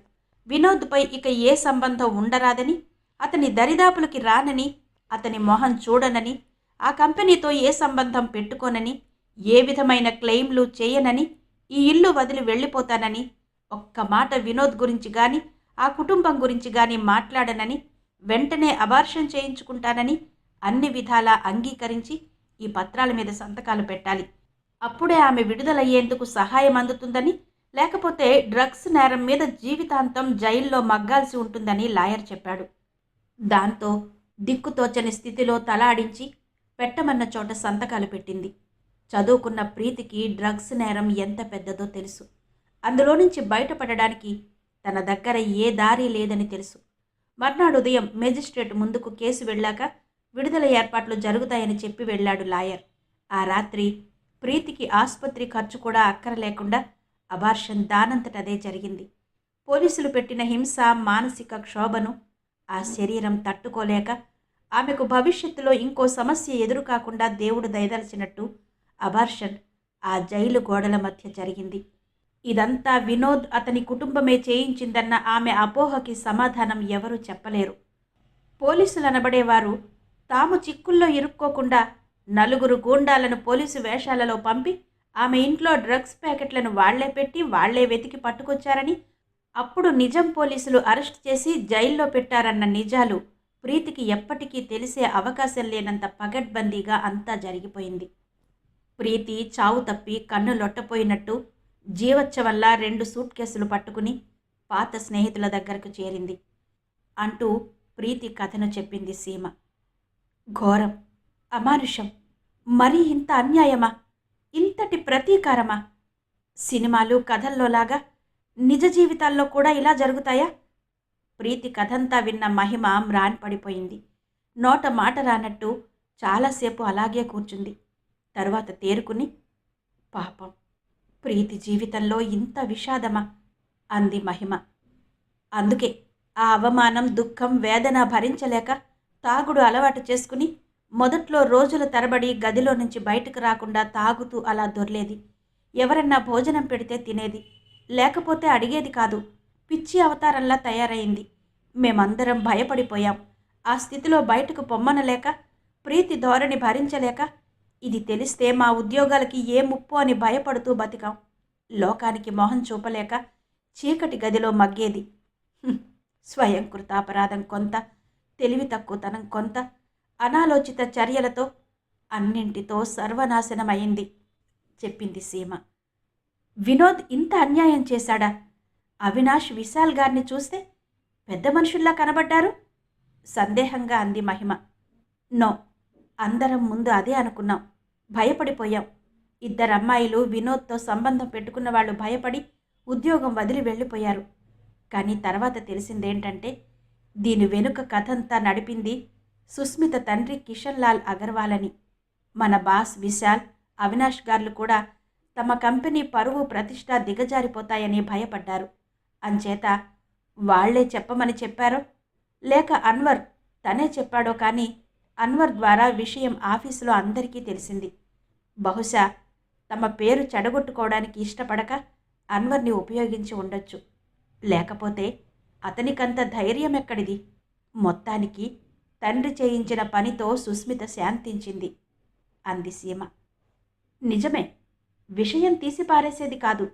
వినోద్పై ఇక ఏ సంబంధం ఉండరాదని, అతని దరిదాపులకి రానని, అతని మొహం చూడనని, ఆ కంపెనీతో ఏ సంబంధం పెట్టుకోనని, ఏ విధమైన క్లెయిమ్లు చేయనని, ఈ ఇల్లు వదిలి వెళ్ళిపోతానని, ఒక్క మాట వినోద్ గురించి కానీ ఆ కుటుంబం గురించి కానీ మాట్లాడనని, వెంటనే అబార్షన్ చేయించుకుంటానని అన్ని విధాలా అంగీకరించి ఈ పత్రాల మీద సంతకాలు పెట్టాలి. అప్పుడే ఆమె విడుదలయ్యేందుకు సహాయం అందుతుందని, లేకపోతే డ్రగ్స్ నేరం మీద జీవితాంతం జైల్లో మగ్గాల్సి ఉంటుందని లాయర్ చెప్పాడు. దాంతో దిక్కుతోచని స్థితిలో తలాడించి పెట్టమన్న చోట సంతకాలు పెట్టింది. చదువుకున్న ప్రీతికి డ్రగ్స్ నేరం ఎంత పెద్దదో తెలుసు. అందులో నుంచి బయటపడడానికి తన దగ్గర ఏ దారి లేదని తెలుసు. మర్నాడు ఉదయం మేజిస్ట్రేట్ ముందుకు కేసు వెళ్ళాక విడుదల ఏర్పాట్లు జరుగుతాయని చెప్పి వెళ్ళాడు లాయర్. ఆ రాత్రి ప్రీతికి ఆసుపత్రి ఖర్చు కూడా అక్కరలేకుండా అబార్షన్ దానంతటదే జరిగింది. పోలీసులు పెట్టిన హింస, మానసిక క్షోభను ఆ శరీరం తట్టుకోలేక ఆమెకు భవిష్యత్తులో ఇంకో సమస్య ఎదురు కాకుండా దేవుడు దయదలిచినట్టు అబార్షన్ ఆ జైలు గోడల మధ్య జరిగింది. ఇదంతా వినోద్, అతని కుటుంబమే చేయించిందన్న ఆమె అపోహకి సమాధానం ఎవరూ చెప్పలేరు. పోలీసులు అనబడేవారు తాము చిక్కుల్లో ఇరుక్కోకుండా నలుగురు గూండాలను పోలీసు వేషాలలో పంపి ఆమె ఇంట్లో డ్రగ్స్ ప్యాకెట్లను వాళ్లే పెట్టి వాళ్లే వెతికి పట్టుకొచ్చారని, అప్పుడు నిజం పోలీసులు అరెస్ట్ చేసి జైల్లో పెట్టారన్న నిజాలు ప్రీతికి ఎప్పటికీ తెలిసే అవకాశం లేనంత పగడ్బందీగా అంతా జరిగిపోయింది. ప్రీతి చావు తప్పి కన్ను లొట్టపోయినట్టు జీవోత్సవంలా 2 సూట్ కేసులు పట్టుకుని పాత స్నేహితుల దగ్గరకు చేరింది అంటూ ప్రీతి కథను చెప్పింది సీమ. ఘోరం, అమానుషం, మరీ ఇంత అన్యాయమా? ఇంతటి ప్రతీకారమా? సినిమాలు, కథల్లోలాగా నిజ జీవితాల్లో కూడా ఇలా జరుగుతాయా? ప్రీతి కథంతా విన్న మహిమ మ్రాన్ పడిపోయింది. నోట మాట రానట్టు చాలాసేపు అలాగే కూర్చుంది. తరువాత తేరుకుని, పాపం, ప్రీతి జీవితంలో ఇంత విషాదమా అంది మహిమ. అందుకే ఆ అవమానం, దుఃఖం, వేదన భరించలేక తాగుడు అలవాటు చేసుకుని మొదట్లో రోజుల తరబడి గదిలో నుంచి బయటకు రాకుండా తాగుతూ అలా దొర్లేది. ఎవరన్నా భోజనం పెడితే తినేది, లేకపోతే అడిగేది కాదు. పిచ్చి అవతారంలా తయారైంది. మేమందరం భయపడిపోయాం. ఆ స్థితిలో బయటకు పొమ్మనలేక, ప్రీతి ధోరణి భరించలేక, ఇది తెలిస్తే మా ఉద్యోగాలకి ఏ ముప్పు అని భయపడుతూ బతికాం. లోకానికి మొహం చూపలేక చీకటి గదిలో మగ్గేది. స్వయం కృతాపరాధం కొంత, తెలివి తక్కువతనం కొంత, అనాలోచిత చర్యలతో అన్నింటితో సర్వనాశనమైంది చెప్పింది సీమ. వినోద్ ఇంత అన్యాయం చేశాడా? అవినాష్ విశాల్ గారిని చూస్తే పెద్ద మనుషుల్లా కనబడ్డారు సందేహంగా అంది మహిమ. నో, అందరం ముందు అదే అనుకున్నాం. భయపడిపోయాం. ఇద్దరమ్మాయిలు వినోద్తో సంబంధం పెట్టుకున్న వాళ్ళు భయపడి ఉద్యోగం వదిలి వెళ్ళిపోయారు. కానీ తర్వాత తెలిసిందేంటంటే దీని వెనుక కథంతా నడిపింది సుస్మిత తండ్రి కిషన్ లాల్ అగర్వాల్ అని. మన బాస్ విశాల్, అవినాష్ గార్లు కూడా తమ కంపెనీ పరువు ప్రతిష్ట దిగజారిపోతాయని భయపడ్డారు. అంచేత వాళ్లే చెప్పమని చెప్పారో లేక అన్వర్ తనే చెప్పాడో కానీ అన్వర్ ద్వారా విషయం ఆఫీసులో అందరికీ తెలిసింది. బహుశా తమ పేరు చెడగొట్టుకోవడానికి ఇష్టపడక అన్వర్ని ఉపయోగించి ఉండొచ్చు. లేకపోతే అతనికంత ధైర్యం ఎక్కడిది? మొత్తానికి తండ్రి చేయించిన పనితో సుస్మిత శాంతించింది అంది సీమ. నిజమే, విషయం తీసిపారేసేది కాదు.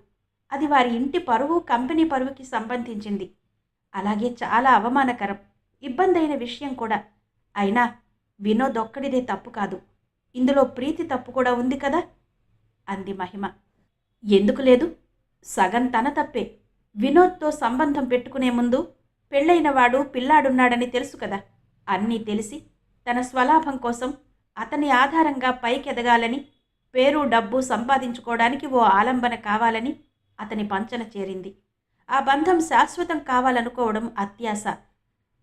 అది వారి ఇంటి పరువు, కంపెనీ పరువుకి సంబంధించింది. అలాగే చాలా అవమానకరం, ఇబ్బందైన విషయం కూడా. అయినా వినోద్ ఒక్కడిదే తప్పు కాదు, ఇందులో ప్రీతి తప్పు కూడా ఉంది కదా అంది మహిమ. ఎందుకు లేదు? సగం తన తప్పే. వినోద్తో సంబంధం పెట్టుకునే ముందు పెళ్ళైనవాడు పిల్లాడున్నాడని తెలుసు కదా. అన్నీ తెలిసి తన స్వలాభం కోసం అతని ఆధారంగా పైకెదగాలని, పేరు డబ్బు సంపాదించుకోవడానికి ఓ ఆలంబన కావాలని అతని పంచన చేరింది. ఆ బంధం శాశ్వతం కావాలనుకోవడం అత్యాశ.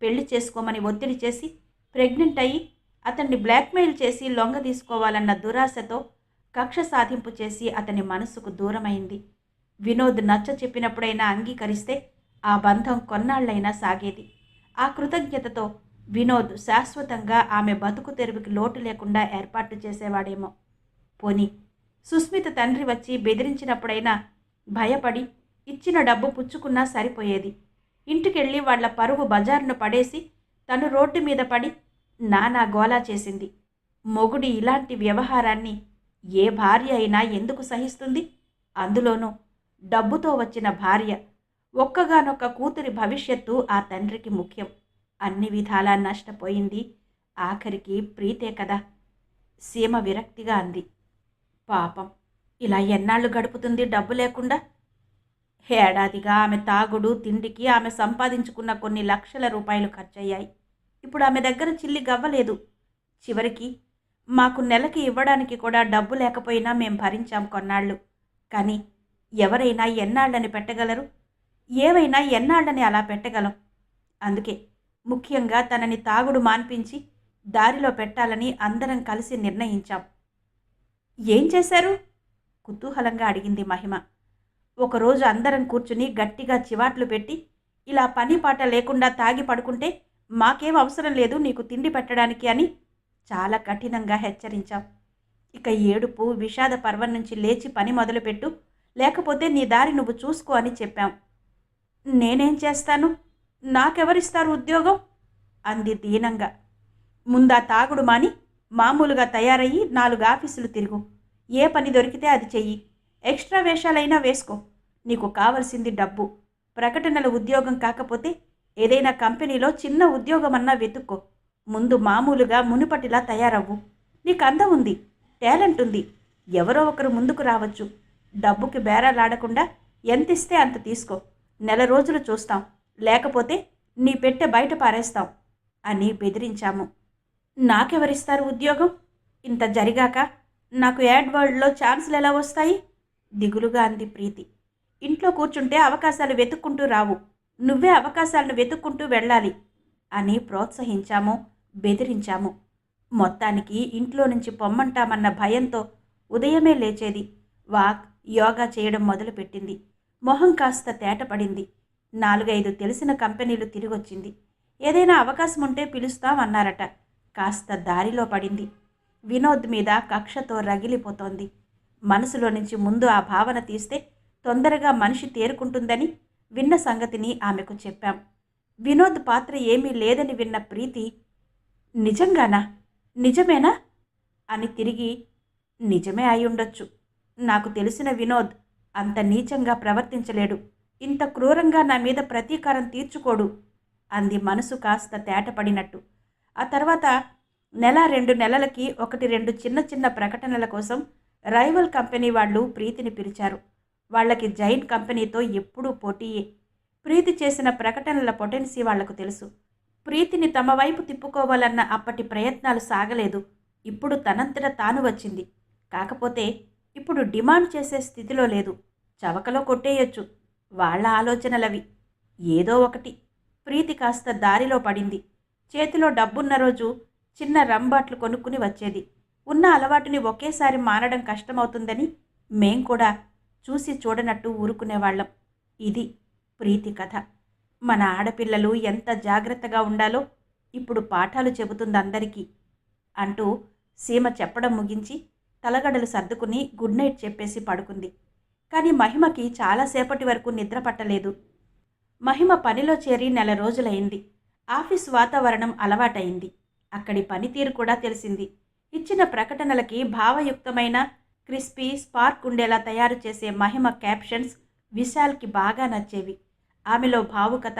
పెళ్లి చేసుకోమని ఒత్తిడి చేసి ప్రెగ్నెంట్ అయ్యి అతన్ని బ్లాక్మెయిల్ చేసి లొంగ తీసుకోవాలన్న దురాశతో కక్ష సాధింపు చేసి అతని మనసుకు దూరమైంది. వినోద్ నచ్చ చెప్పినప్పుడైనా అంగీకరిస్తే ఆ బంధం కొన్నాళ్లైనా సాగేది. ఆ కృతజ్ఞతతో వినోద్ శాశ్వతంగా ఆమె బతుకు తెరువుకి లోటు లేకుండా ఏర్పాటు చేసేవాడేమో. పోనీ సుస్మిత తండ్రి వచ్చి బెదిరించినప్పుడైనా భయపడి ఇచ్చిన డబ్బు పుచ్చుకున్నా సరిపోయేది. ఇంటికెళ్ళి వాళ్ల పరువు బజారును పడేసి తను రోడ్డు మీద పడి నానా గోలా చేసింది. మొగుడి ఇలాంటి వ్యవహారాన్ని ఏ భార్య అయినా ఎందుకు సహిస్తుంది? అందులోనూ డబ్బుతో వచ్చిన భార్య. ఒక్కగానొక్క కూతురి భవిష్యత్తు ఆ తండ్రికి ముఖ్యం. అన్ని విధాలా నష్టపోయింది ఆఖరికి ప్రీతే కదా. సీమ విరక్తిగా అంది. పాపం, ఇలా ఎన్నాళ్ళు గడుపుతుంది డబ్బు లేకుండా? ఏడాదిగా ఆమె తాగుడు తిండికి ఆమె సంపాదించుకున్న కొన్ని లక్షల రూపాయలు ఖర్చయ్యాయి. ఇప్పుడు ఆమె దగ్గర చిల్లి గవ్వలేదు. చివరికి మాకు నెలకి ఇవ్వడానికి కూడా డబ్బు లేకపోయినా మేం భరించాం కొన్నాళ్ళు. కానీ ఎవరైనా ఎన్నాళ్ళని పెట్టగలరు? ఏవైనా ఎన్నాళ్ళని అలా పెట్టగలం? అందుకే ముఖ్యంగా తనని తాగుడు మాన్పించి దారిలో పెట్టాలని అందరం కలిసి నిర్ణయించాం. ఏం చేశారు? కుతూహలంగా అడిగింది మహిమ. ఒకరోజు అందరం కూర్చుని గట్టిగా చివాట్లు పెట్టి, ఇలా పని పాట లేకుండా తాగి పడుకుంటే మాకేం అవసరం లేదు నీకు తిండి పెట్టడానికి అని చాలా కఠినంగా హెచ్చరించాం. ఇక ఏడుపు విషాద పర్వం నుంచి లేచి పని మొదలుపెట్టు, లేకపోతే నీ దారి నువ్వు చూసుకో అని చెప్పాం. నేనేం చేస్తాను? నాకెవరిస్తారు ఉద్యోగం? అంది దీనంగా. ముందా తాగుడు మాని మామూలుగా తయారయ్యి 4 ఆఫీసులు తిరుగు. ఏ పని దొరికితే అది చెయ్యి. ఎక్స్ట్రా వేషాలైనా వేసుకో. నీకు కావలసింది డబ్బు. ప్రకటనల ఉద్యోగం కాకపోతే ఏదైనా కంపెనీలో చిన్న ఉద్యోగమన్నా వెతుక్కో. ముందు మామూలుగా మునుపటిలా తయారవ్వు. నీకు అందం ఉంది, టాలెంట్ ఉంది. ఎవరో ఒకరు ముందుకు రావచ్చు. డబ్బుకి బేరాలాడకుండా ఎంతిస్తే అంత తీసుకో. నెల రోజులు చూస్తాం, లేకపోతే నీ పెట్టె బయట పారేస్తాం అని బెదిరించాము. నాకెవరిస్తారు ఉద్యోగం? ఇంత జరిగాక నాకు యాడ్ వరల్డ్లో ఛాన్సులు ఎలా వస్తాయి? దిగులుగా అంది ప్రీతి. ఇంట్లో కూర్చుంటే అవకాశాలు వెతుక్కుంటూ రావు, నువ్వే అవకాశాలను వెతుక్కుంటూ వెళ్ళాలి అని ప్రోత్సహించాము, బెదిరించాము. మొత్తానికి ఇంట్లో నుంచి పొమ్మంటామన్న భయంతో ఉదయమే లేచేది. వాక్, యోగా చేయడం మొదలుపెట్టింది. మొహం కాస్త తేటపడింది. 4-5 తెలిసిన కంపెనీలు తిరిగొచ్చింది. ఏదైనా అవకాశం ఉంటే పిలుస్తామన్నారట. కాస్త దారిలో పడింది. వినోద్ మీద కక్షతో రగిలిపోతోంది. మనసులో నుంచి ముందు ఆ భావన తీస్తే తొందరగా మనిషి తేరుకుంటుందని విన్న సంగతిని ఆమెకు చెప్పాం. వినోద్ పాత్ర ఏమీ లేదని విన్న ప్రీతి, నిజంగానా? నిజమేనా అని తిరిగి, నిజమే అయ్యుండొచ్చు. నాకు తెలిసిన వినోద్ అంత నీచంగా ప్రవర్తించలేడు. ఇంత క్రూరంగా నా మీద ప్రతీకారం తీర్చుకోడు అంది మనసు కాస్త తేటపడినట్టు. ఆ తర్వాత నెల 2 నెలలకి 1-2 చిన్న చిన్న ప్రకటనల కోసం రైవల్ కంపెనీ వాళ్ళు ప్రీతిని పిలిచారు. వాళ్ళకి జైంట్ కంపెనీతో ఎప్పుడూ పోటీయే. ప్రీతి చేసిన ప్రకటనల పొటెన్సీ వాళ్లకు తెలుసు. ప్రీతిని తమ వైపు తిప్పుకోవాలన్న అప్పటి ప్రయత్నాలు సాగలేదు. ఇప్పుడు తనంతట తాను వచ్చింది. కాకపోతే ఇప్పుడు డిమాండ్ చేసే స్థితిలో లేదు. చవకలో కొట్టేయొచ్చు. వాళ్ల ఆలోచనలవి. ఏదో ఒకటి. ప్రీతి కాస్త దారిలో పడింది. చేతిలో డబ్బున్న రోజు చిన్న రంబాట్లు కొనుక్కుని వచ్చేది. ఉన్న అలవాటుని ఒకేసారి మానడం కష్టమవుతుందని మేం కూడా చూసి చూడనట్టు ఊరుకునేవాళ్లం. ఇది ప్రీతి కథ. మన ఆడపిల్లలు ఎంత జాగ్రత్తగా ఉండాలో ఇప్పుడు పాఠాలు చెబుతుందందరికీ అంటూ సీమ చెప్పడం ముగించి తలగడలు సర్దుకుని గుడ్ నైట్ చెప్పేసి పడుకుంది. కానీ మహిమకి చాలాసేపటి వరకు నిద్ర పట్టలేదు. మహిమ పనిలో చేరి 1 రోజులైంది. ఆఫీస్ వాతావరణం అలవాటైంది. అక్కడి పనితీరు కూడా తెలిసింది. ఇచ్చిన ప్రకటనలకి భావయుక్తమైన క్రిస్పీ స్పార్క్ ఉండేలా తయారు చేసే మహిమ క్యాప్షన్స్ విశాల్కి బాగా నచ్చేవి. ఆమెలో భావుకత,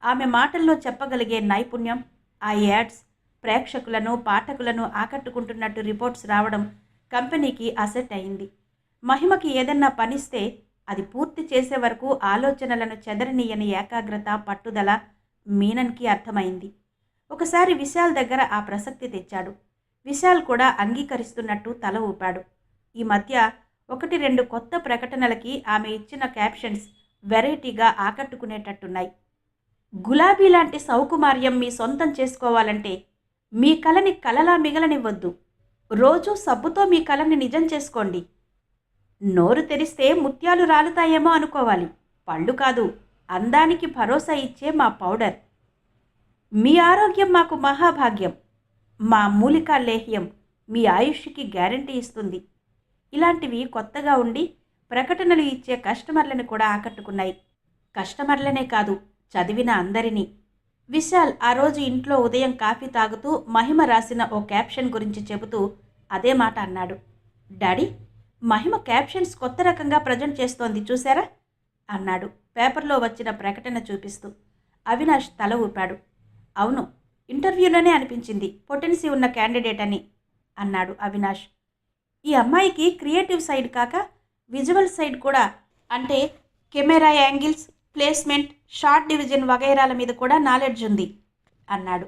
ఆమె మాటల్లో చెప్పగలిగే నైపుణ్యం, ఆ యాడ్స్ ప్రేక్షకులను పాఠకులను ఆకట్టుకుంటున్నట్టు రిపోర్ట్స్ రావడం కంపెనీకి అసెట్ అయింది. మహిమకి ఏదన్నా పనిస్తే అది పూర్తి చేసే వరకు ఆలోచనలను చెదరనీయని ఏకాగ్రత, పట్టుదల మీనన్కి అర్థమైంది. ఒకసారి విశాల్ దగ్గర ఆ ప్రసక్తి తెచ్చాడు. విశాల్ కూడా అంగీకరిస్తున్నట్టు తల ఊపాడు. ఈ మధ్య 1-2 కొత్త ప్రకటనలకి ఆమె ఇచ్చిన క్యాప్షన్స్ వెరైటీగా ఆకట్టుకునేటట్టున్నాయి. గులాబీ లాంటి సౌకుమార్యం మీ సొంతం చేసుకోవాలంటే మీ కలని కలలా మిగలనివ్వద్దు. రోజూ సబ్బుతో మీ కలని నిజం చేసుకోండి. నోరు తెరిస్తే ముత్యాలు రాలుతాయేమో అనుకోవాలి. పళ్ళు కాదు, అందానికి భరోసా ఇచ్చే మా పౌడర్. మీ ఆరోగ్యం మాకు మహాభాగ్యం. మా మూలికా లేహ్యం మీ ఆయుష్కి గ్యారంటీ ఇస్తుంది. ఇలాంటివి కొత్తగా ఉండి ప్రకటనలు ఇచ్చే కస్టమర్లను కూడా ఆకట్టుకున్నాయి. కస్టమర్లనే కాదు, చదివిన అందరినీ. విశాల్ ఆ రోజు ఇంట్లో ఉదయం కాఫీ తాగుతూ మహిమ రాసిన ఓ క్యాప్షన్ గురించి చెబుతూ అదే మాట అన్నాడు. డాడీ, మహిమ క్యాప్షన్స్ కొత్త రకంగా ప్రజెంట్ చేస్తోంది చూసారా అన్నాడు పేపర్లో వచ్చిన ప్రకటన చూపిస్తూ. అవినాష్ తల ఊపాడు. అవును, ఇంటర్వ్యూలోనే అనిపించింది పొటెన్సీ ఉన్న క్యాండిడేట్ అని అన్నాడు అవినాష్. ఈ అమ్మాయికి క్రియేటివ్ సైడ్ కాక విజువల్ సైడ్ కూడా, అంటే camera angles, placement, shot division వగైరాల మీద కూడా నాలెడ్జ్ ఉంది అన్నాడు.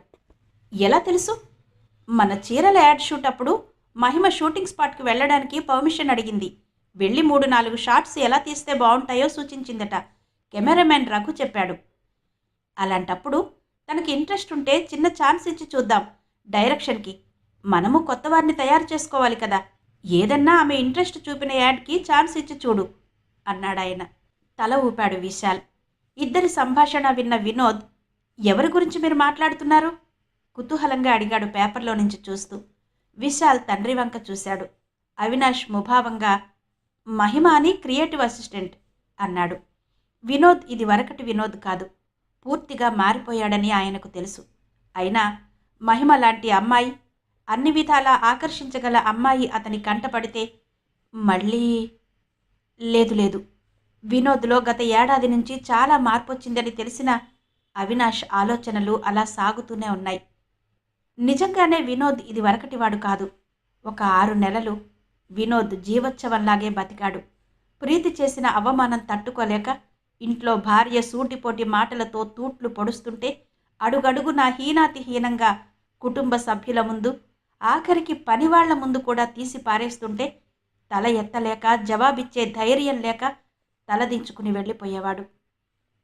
ఎలా తెలుసు? మన చీరల యాడ్ షూట్ అప్పుడు మహిమ షూటింగ్ స్పాట్కి వెళ్ళడానికి పర్మిషన్ అడిగింది. వెళ్ళి 3-4 షాట్స్ ఎలా తీస్తే బాగుంటాయో సూచించిందట. కెమెరామెన్ రఘు చెప్పాడు. అలాంటప్పుడు తనకి ఇంట్రెస్ట్ ఉంటే చిన్న ఛాన్స్ ఇచ్చి చూద్దాం డైరెక్షన్కి. మనము కొత్త వారిని తయారు చేసుకోవాలి కదా. ఏదన్నా ఆమె ఇంట్రెస్ట్ చూపిన యాడ్కి ఛాన్స్ ఇచ్చి చూడు అన్నాడాయన. తల ఊపాడు విశాల్. ఇద్దరి సంభాషణ విన్న వినోద్, ఎవరి గురించి మీరు మాట్లాడుతున్నారు కుతూహలంగా అడిగాడు పేపర్లో నుంచి చూస్తూ. విశాల్ తండ్రి వంక చూశాడు. అవినాష్ ముభావంగా మహిమ అని క్రియేటివ్ అసిస్టెంట్ అన్నాడు. వినోద్ ఇది వరకటి వినోద్ కాదు, పూర్తిగా మారిపోయాడని ఆయనకు తెలుసు. అయినా మహిమ లాంటి అమ్మాయి, అన్ని విధాలా ఆకర్షించగల అమ్మాయి అతని కంటపడితే మళ్ళీ లేదు. వినోద్లో గత ఏడాది నుంచి చాలా మార్పొచ్చిందని తెలిసిన అవినాష్ ఆలోచనలు అలా సాగుతూనే ఉన్నాయి. నిజంగానే వినోద్ ఇది వరకటివాడు కాదు. ఒక 6 నెలలు వినోద్ జీవోత్సవంలాగే బతికాడు. ప్రీతి చేసిన అవమానం తట్టుకోలేక ఇంట్లో భార్య సూటిపోటి మాటలతో తూట్లు పొడుస్తుంటే అడుగడుగునా హీనాతిహీనంగా కుటుంబ సభ్యుల ముందు, ఆఖరికి పనివాళ్ల ముందు కూడా తీసి పారేస్తుంటే తల ఎత్తలేక, జవాబిచ్చే ధైర్యం లేక తలదించుకుని వెళ్ళిపోయేవాడు.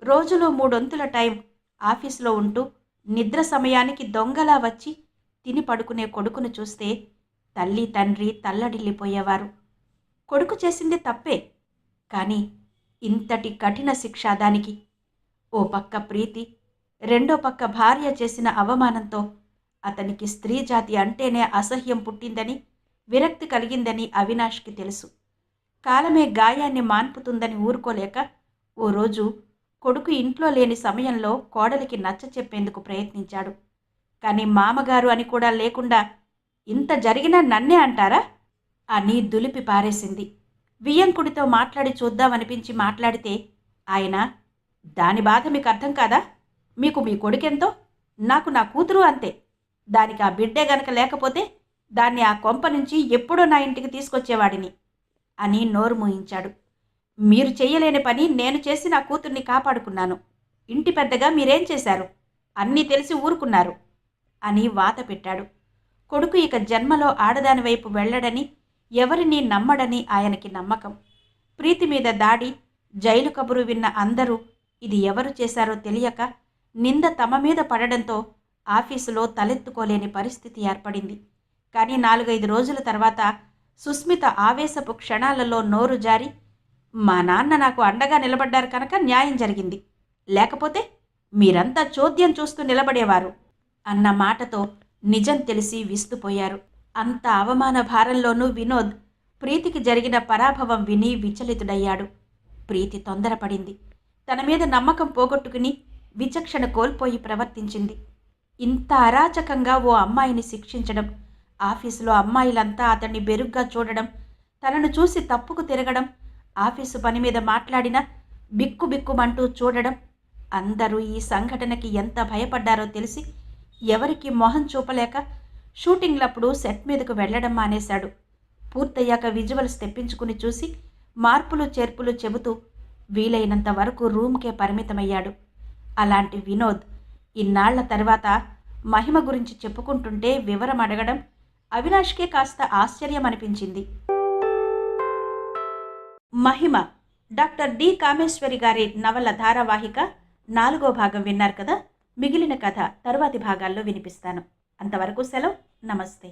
రోజులో 3 వంతుల టైం ఆఫీసులో ఉంటూ నిద్ర సమయానికి దొంగలా వచ్చి తిని పడుకునే కొడుకును చూస్తే తల్లి తండ్రి తల్లడిల్లిపోయేవారు. కొడుకు చేసింది తప్పే, కానీ ఇంతటి కఠిన శిక్ష దానికి. ఓ పక్క ప్రీతి, రెండో పక్క భార్య చేసిన అవమానంతో అతనికి స్త్రీ జాతి అంటేనే అసహ్యం పుట్టిందని, విరక్తి కలిగిందని అవినాష్కి తెలుసు. కాలమే గాయాన్ని మాన్పుతుందని ఊరుకోలేక ఓ రోజు కొడుకు ఇంట్లో లేని సమయంలో కోడలికి నచ్చ చెప్పేందుకు ప్రయత్నించాడు. కానీ మామగారు అని కూడా లేకుండా ఇంత జరిగినా నన్నే అంటారా అని దులిపి పారేసింది. వియ్యంకుడితో మాట్లాడి చూద్దామనిపించి మాట్లాడితే ఆయన, దాని బాధ మీకు అర్థం కాదా? మీకు మీ కొడుకెంతో, నాకు నా కూతురు అంతే. దానికి ఆ బిడ్డే గనక లేకపోతే దాన్ని ఆ కొంప నుంచి ఎప్పుడో నా ఇంటికి తీసుకొచ్చేవాడిని అని నోరు మూయించాడు. మీరు చెయ్యలేని పని నేను చేసి నా కూతుర్ని కాపాడుకున్నాను. ఇంటి పెద్దగా మీరేం చేశారు? అన్నీ తెలిసి ఊరుకున్నారు అని వాత పెట్టాడు. కొడుకు ఇక జన్మలో ఆడదాని వైపు వెళ్ళడని, ఎవరినీ నమ్మడని ఆయనకి నమ్మకం. ప్రీతి మీద దాడి, జైలు కబురు విన్న అందరూ ఇది ఎవరు చేశారో తెలియక నింద తమ మీద పడడంతో ఆఫీసులో తలెత్తుకోలేని పరిస్థితి ఏర్పడింది. కానీ 4-5 రోజుల తర్వాత సుస్మిత ఆవేశపు క్షణాలలో నోరు జారి, మా నాన్న నాకు అండగా నిలబడ్డారు కనుక న్యాయం జరిగింది, లేకపోతే మీరంతా చోద్యం చూస్తూ నిలబడేవారు అన్న మాటతో నిజం తెలిసి విస్తుపోయారు. అంత అవమాన భారంలోనూ వినోద్ ప్రీతికి జరిగిన పరాభవం విని విచలితుడయ్యాడు. ప్రీతి తొందరపడింది. తన మీద నమ్మకం పోగొట్టుకుని విచక్షణ కోల్పోయి ప్రవర్తించింది. ఇంత అరాచకంగా ఓ అమ్మాయిని శిక్షించడం, ఆఫీసులో అమ్మాయిలంతా అతన్ని బెరుగ్గా చూడడం, తనను చూసి తప్పుకు తిరగడం, ఆఫీసు పని మీద మాట్లాడినా బిక్కుబిక్కుమంటూ చూడడం, అందరూ ఈ సంఘటనకి ఎంత భయపడ్డారో తెలిసి ఎవరికి మొహం చూపలేక షూటింగ్లప్పుడు సెట్ మీదకు వెళ్లడం మానేశాడు. పూర్తయ్యాక విజువల్స్ తెప్పించుకుని చూసి మార్పులు చేర్పులు చెబుతూ వీలైనంత వరకు రూమ్కే పరిమితమయ్యాడు. అలాంటి వినోద్ ఇన్నాళ్ల తర్వాత మహిమ గురించి చెప్పుకుంటుంటే వివరం అడగడం అవినాష్కే కాస్త ఆశ్చర్యం అనిపించింది. మహిమ డాక్టర్ డి కామేశ్వరి గారి నవల ధారావాహిక 4వ భాగం విన్నారు కదా. మిగిలిన కథ తరువాతి భాగాల్లో వినిపిస్తాను. అంతవరకు సెలవు. నమస్తే.